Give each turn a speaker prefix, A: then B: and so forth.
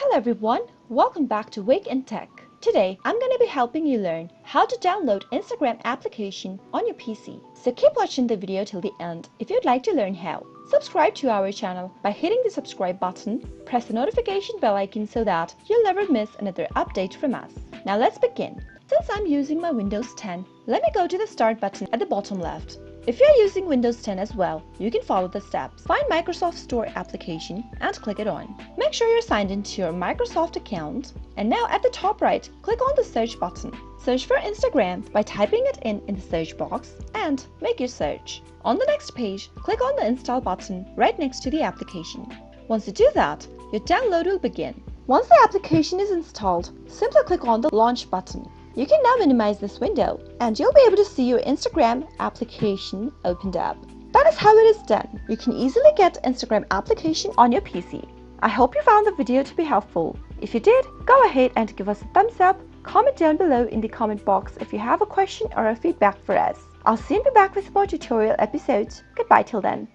A: Hello everyone, welcome back to Wake&Tech. Today, I'm going to be helping you learn how to download Instagram application on your PC. So keep watching the video till the end if you'd like to learn how. Subscribe to our channel by hitting the subscribe button, press the notification bell icon so that you'll never miss another update from us. Now let's begin. Since I'm using my Windows 10, let me go to the start button at the bottom left. If you're using Windows 10 as well, you can follow the steps. Find Microsoft Store application and click it on. Make sure you're signed into your Microsoft account. And now at the top right, click on the search button. Search for Instagram by typing it in the search box and make your search. On the next page, click on the install button right next to the application. Once you do that, your download will begin. Once the application is installed, simply click on the launch button. You can now minimize this window and you'll be able to see your Instagram application opened up. That is how it is done. You can easily get Instagram application on your PC. I hope you found the video to be helpful. If you did, go ahead and give us a thumbs up. Comment down below in the comment box if you have a question or a feedback for us. I'll soon be back with more tutorial episodes. Goodbye till then.